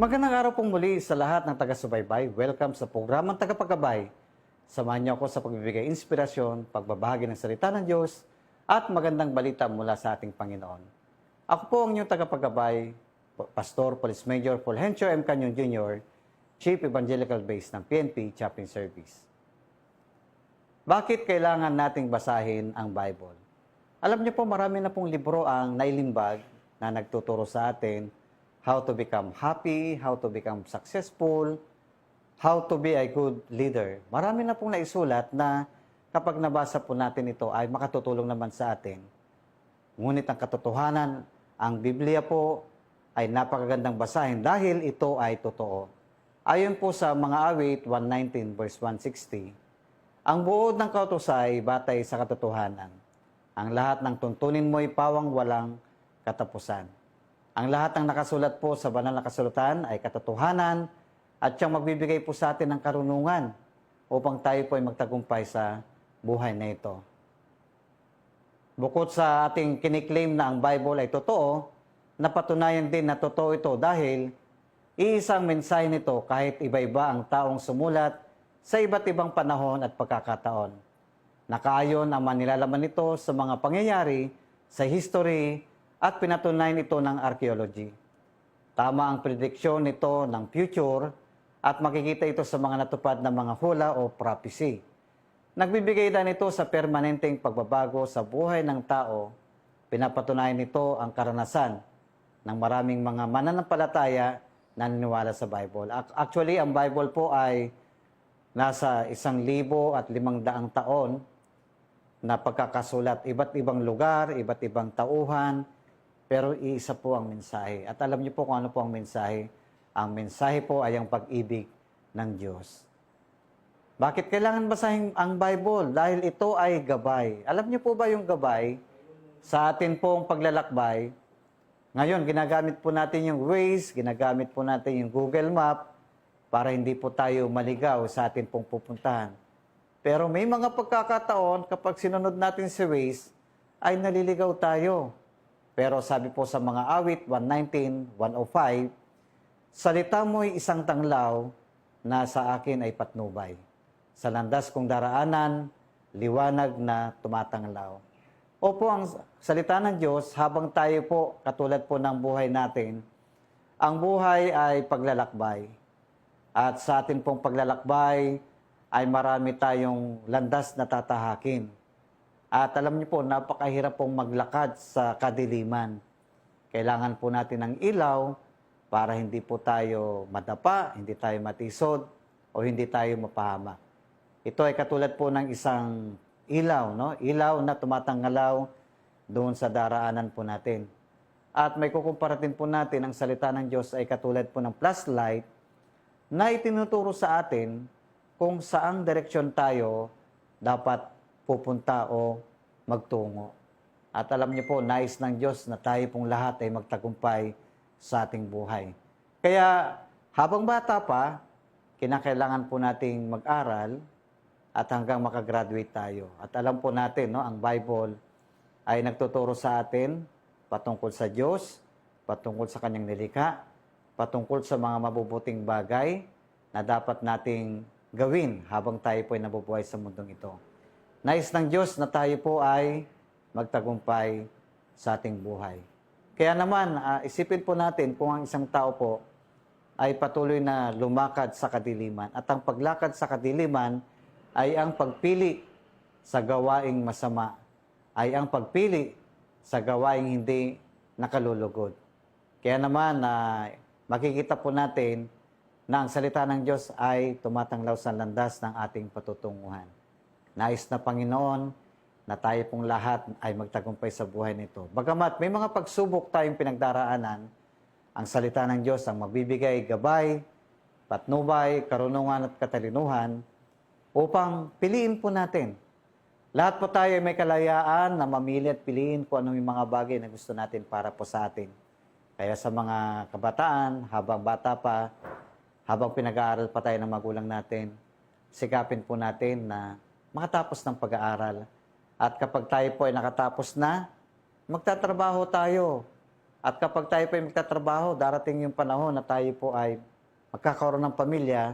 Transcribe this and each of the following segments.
Magandang araw pong muli sa lahat ng taga-subaybay. Welcome sa programang Tagapagabay. Samahan niyo ako sa pagbibigay inspirasyon, pagbabahagi ng salita ng Diyos, at magandang balita mula sa ating Panginoon. Ako po ang inyong tagapagabay, Pastor Police Major Fulgencio M. Canyon Jr., Chief Evangelical Base ng PNP Chaplain Service. Bakit kailangan nating basahin ang Bible? Alam niyo po, marami na pong libro ang nailimbag na nagtuturo sa atin how to become happy, how to become successful, how to be a good leader. Marami na pong naisulat na kapag nabasa po natin ito ay makatutulong naman sa atin. Ngunit ang katotohanan, ang Biblia po ay napakagandang basahin dahil ito ay totoo. Ayon po sa mga awit 119 verse 160, ang buod ng kautos ay batay sa katotohanan. Ang lahat ng tuntunin mo ay pawang walang katapusan. Ang lahat ng nakasulat po sa banal na kasulatan ay katotohanan at siyang magbibigay po sa atin ng karunungan upang tayo po ay magtagumpay sa buhay na ito. Bukod sa ating kiniklaim na ang Bible ay totoo, napatunayan din na totoo ito dahil iisang mensahe nito kahit iba-iba ang taong sumulat sa iba't ibang panahon at pagkakataon. Nakaayon ang manilalaman nito sa mga pangyayari, sa history, at pinatunayan ito ng archaeology. Tama ang prediksyon nito ng future at makikita ito sa mga natupad na mga hula o prophecy. Nagbibigay din ito sa permanenteng pagbabago sa buhay ng tao. Pinapatunayan nito ang karanasan ng maraming mga mananampalataya na naniniwala sa Bible. Actually, ang Bible po ay nasa 1,500 taon na pagkakasulat. Iba't ibang lugar, iba't ibang tauhan, pero iisa po ang mensahe. At alam niyo po kung ano po ang mensahe. Ang mensahe po ay ang pag-ibig ng Diyos. Bakit kailangan basahin ang Bible? Dahil ito ay gabay. Alam niyo po ba yung gabay sa atin pong paglalakbay? Ngayon, ginagamit po natin yung Waze, ginagamit po natin yung Google Map para hindi po tayo maligaw sa atin pong pupuntahan. Pero may mga pagkakataon kapag sinunod natin si Waze, ay naliligaw tayo. Pero sabi po sa mga awit 119, 105, salita mo'y isang tanglaw na sa akin ay patnubay. Sa landas kong daraanan, liwanag na tumatanglaw. Opo, ang salita ng Diyos, habang tayo po, katulad po ng buhay natin, ang buhay ay paglalakbay. At sa atin pong paglalakbay, ay marami tayong landas na tatahakin. At alam niyo po, napakahirap pong maglakad sa kadiliman. Kailangan po natin ng ilaw para hindi po tayo madapa, hindi tayo matisod, o hindi tayo mapahamak. Ito ay katulad po ng isang ilaw, no? Ilaw na tumatanggalaw doon sa daraanan po natin. At may kukumparatin po natin, ang salita ng Diyos ay katulad po ng flashlight na itinuturo sa atin kung saang direksyon tayo dapat pupunta o magtungo. At alam niyo po, nais ng Diyos na tayo pong lahat ay magtagumpay sa ating buhay. Kaya habang bata pa, kinakailangan po nating mag-aral at hanggang makagraduate tayo. At alam po natin, no, ang Bible ay nagtuturo sa atin patungkol sa Diyos, patungkol sa Kanyang nilikha, patungkol sa mga mabubuting bagay na dapat nating gawin habang tayo po ay nabubuhay sa mundong ito. Nais ng Diyos na tayo po ay magtagumpay sa ating buhay. Kaya naman, isipin po natin kung ang isang tao po ay patuloy na lumakad sa kadiliman. At ang paglakad sa kadiliman ay ang pagpili sa gawaing masama, ay ang pagpili sa gawaing hindi nakalulugod. Kaya naman, makikita po natin na ang salita ng Diyos ay tumatanglaw sa landas ng ating patutunguhan. Nais na Panginoon na tayo pong lahat ay magtagumpay sa buhay nito. Bagamat may mga pagsubok tayong pinagdaraanan, ang salita ng Diyos ang magbibigay gabay, patnubay, karunungan at katalinuhan upang piliin po natin. Lahat po tayo ay may kalayaan na mamili at piliin kung ano yung mga bagay na gusto natin para po sa atin. Kaya sa mga kabataan, habang bata pa, habang pinag-aaral pa tayo ng magulang natin, sikapin po natin na makatapos ng pag-aaral. At kapag tayo po ay nakatapos na, magtatrabaho tayo At kapag tayo po ay magtatrabaho, darating yung panahon na tayo po ay magkakaroon ng pamilya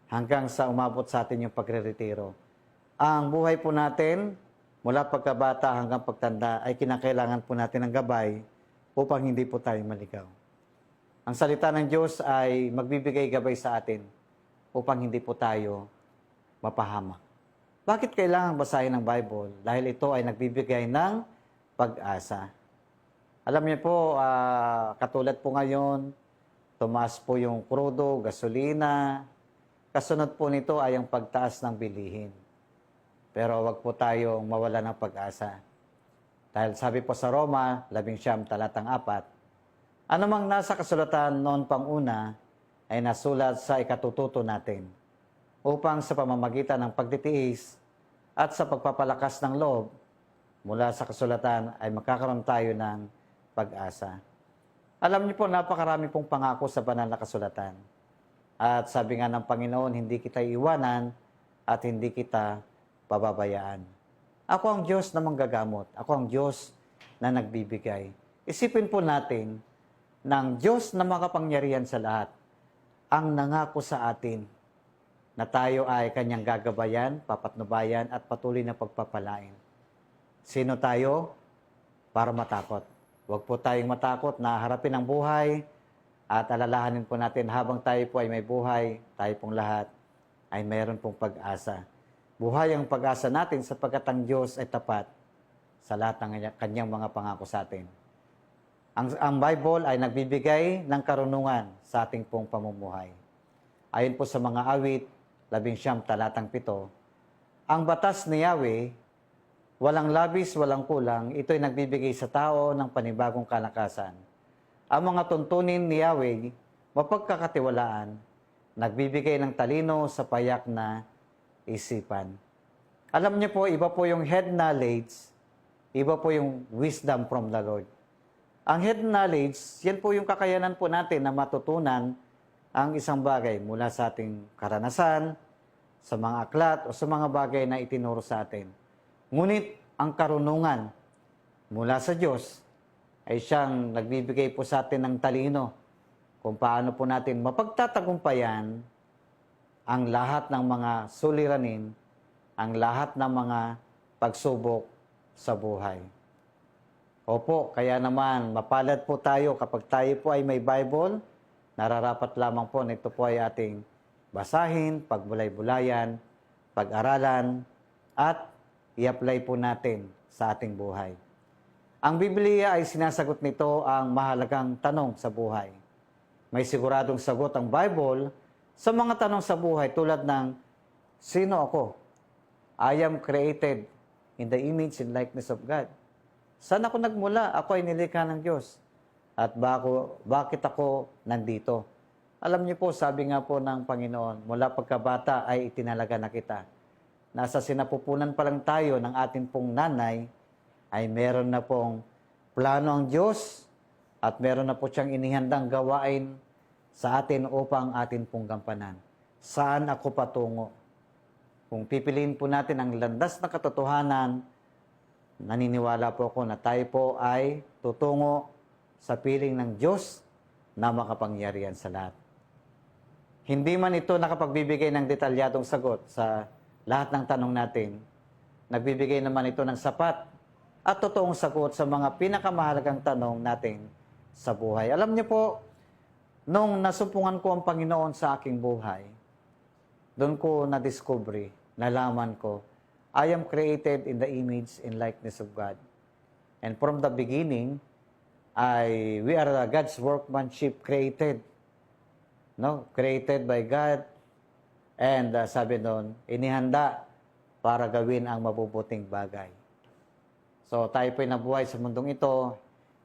hanggang sa umabot sa atin yung pagre-retiro. Ang buhay po natin, mula pagkabata hanggang pagtanda, ay kinakailangan po natin ng gabay upang hindi po tayo maligaw. Ang salita ng Diyos ay magbibigay gabay sa atin upang hindi po tayo mapahamak. Bakit kailangan basahin ng Bible? Dahil ito ay nagbibigay ng pag-asa. Alam niyo po, katulad po ngayon, tumaas po yung krudo, gasolina. Kasunod po nito ay ang pagtaas ng bilihin. Pero wag po tayong mawala ng pag-asa. Dahil sabi po sa Roma, 11 talatang 4, anumang nasa kasulatan noon pang una ay nasulat sa ikatututo natin upang sa pamamagitan ng pagtitiis at sa pagpapalakas ng loob mula sa kasulatan ay magkakaroon tayo ng pag-asa. Alam niyo po, napakarami pong pangako sa banal na kasulatan. At sabi nga ng Panginoon, hindi kita iwanan at hindi kita pababayaan. Ako ang Diyos na manggagamot. Ako ang Diyos na nagbibigay. Isipin po natin ng Diyos na makapangyarihan sa lahat ang nangako sa atin na tayo ay kanyang gagabayan, papatnubayan at patuloy na pagpapalain. Sino tayo? Para matakot. Huwag po tayong matakot na harapin ang buhay at alalahanin po natin habang tayo po ay may buhay, tayo pong lahat ay mayroon pong pag-asa. Buhay ang pag-asa natin sapagkat ang Diyos ay tapat sa lahat ng kanyang mga pangako sa atin. Ang Bible ay nagbibigay ng karunungan sa ating pong pamumuhay. Ayon po sa mga awit, 11 talatang 7, ang batas ni Yahweh, walang labis, walang kulang, ito'y nagbibigay sa tao ng panibagong kalakasan. Ang mga tuntunin ni Yahweh, mapagkakatiwalaan, nagbibigay ng talino sa payak na isipan. Alam niyo po, iba po yung head knowledge, iba po yung wisdom from the Lord. Ang head knowledge, yan po yung kakayanan po natin na matutunan ang isang bagay mula sa ating karanasan, sa mga aklat o sa mga bagay na itinuro sa atin. Ngunit ang karunungan mula sa Diyos ay siyang nagbibigay po sa atin ng talino kung paano po natin mapagtatagumpayan ang lahat ng mga suliranin, ang lahat ng mga pagsubok sa buhay. Opo, kaya naman mapalad po tayo kapag tayo po ay may Bible, nararapat lamang po na ito po ay ating basahin, pagbulay-bulayan, pag-aralan, at i-apply po natin sa ating buhay. Ang Biblia ay sinasagot nito ang mahalagang tanong sa buhay. May siguradong sagot ang Bible sa mga tanong sa buhay tulad ng, sino ako? I am created in the image and likeness of God. Saan ako nagmula? Ako ay nilikha ng Diyos. At bakit ako nandito? Alam niyo po, sabi nga po ng Panginoon, mula pagkabata ay itinalaga na kita. Nasa sinapupunan pa lang tayo ng ating pong nanay, ay meron na pong plano ang Diyos at meron na po siyang inihandang gawain sa atin upang atin pong gampanan. Saan ako patungo? Kung pipiliin po natin ang landas na katotohanan, naniniwala po ako na tayo po ay tutungo sa piling ng Diyos na makapangyarihan sa lahat. Hindi man ito nakapagbibigay ng detalyadong sagot sa lahat ng tanong natin, nagbibigay naman ito ng sapat at totoong sagot sa mga pinakamahalagang tanong natin sa buhay. Alam niyo po, nung nasumpungan ko ang Panginoon sa aking buhay, doon ko na-discovery, nalaman ko, I am created in the image and likeness of God. And from the beginning, we are God's workmanship created. No? Created by God. And sabi doon, inihanda para gawin ang mabubuting bagay. So tayo po'y nabuhay sa mundong ito,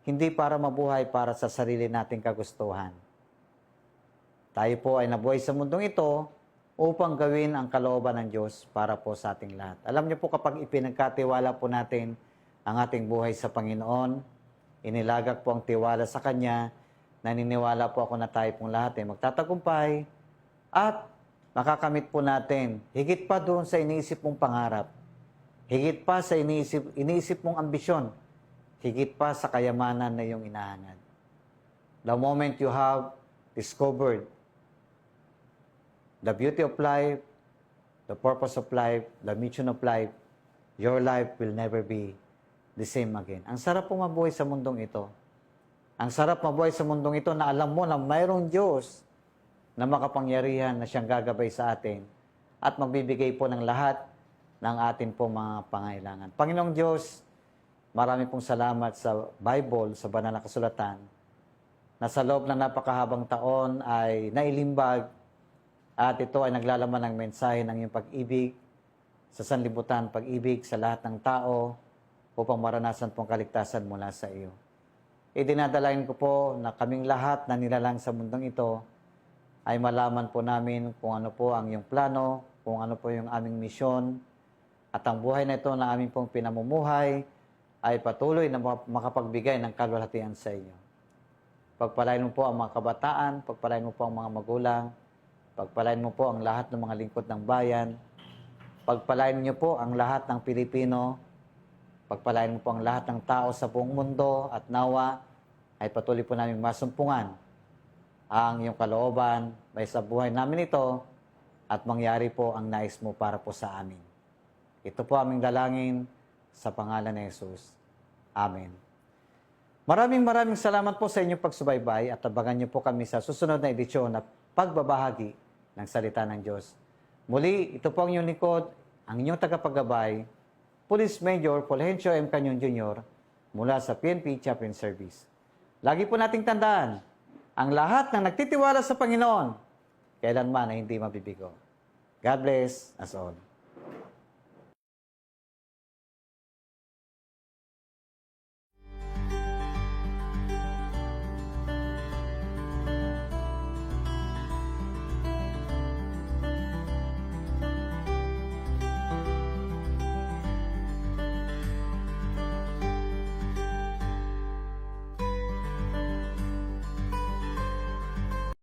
hindi para mabuhay para sa sarili nating kagustuhan. Tayo po ay nabuhay sa mundong ito upang gawin ang kalooban ng Diyos para po sa ating lahat. Alam niyo po, kapag ipinagkatiwala po natin ang ating buhay sa Panginoon, inilagak po ang tiwala sa Kanya, naniniwala po ako na tayo pong lahat ay magtatagumpay at makakamit po natin higit pa doon sa iniisip mong pangarap, higit pa sa iniisip mong ambisyon, higit pa sa kayamanan na iyong inahangad. The moment you have discovered the beauty of life, the purpose of life, the mission of life, your life will never be the same again. Ang sarap po mabuhay sa mundong ito. Ang sarap mabuhay sa mundong ito na alam mo na mayroong Diyos na makapangyarihan na siyang gagabay sa atin at magbibigay po ng lahat ng atin po mga pangailangan. Panginoong Diyos, marami pong salamat sa Bible, sa banal na kasulatan, na sa loob ng napakahabang taon ay nailimbag at ito ay naglalaman ng mensahe ng iyong pag-ibig sa sanlibutan, pag-ibig sa lahat ng tao upang maranasan pong kaligtasan mula sa iyo. Idinadalain ko po na kaming lahat na nilalang sa mundong ito ay malaman po namin kung ano po ang iyong plano, kung ano po yung aming misyon, at ang buhay na ito na aming pong pinamumuhay ay patuloy na makapagbigay ng kalwalhatian sa iyo. Pagpalain mo po ang mga kabataan, pagpalain mo po ang mga magulang, pagpalain mo po ang lahat ng mga lingkod ng bayan, pagpalain niyo po ang lahat ng Pilipino, pagpalain mo po ang lahat ng tao sa buong mundo at nawa ay patuloy po namin masumpungan ang iyong kalooban may sa buhay namin ito at mangyari po ang nais mo para po sa amin. Ito po aming dalangin sa pangalan ni Jesus. Amen. Maraming salamat po sa inyong pagsubaybay at abangan niyo po kami sa susunod na edisyon na pagbabahagi ng salita ng Diyos. Muli, ito po ang inyong lingkod, ang inyong tagapaggabay, Police Major Fulgencio M. Canyon Jr. mula sa PNP Chaplain Service. Lagi po nating tandaan, ang lahat ng nagtitiwala sa Panginoon, kailanman ay hindi mabibigo. God bless us all.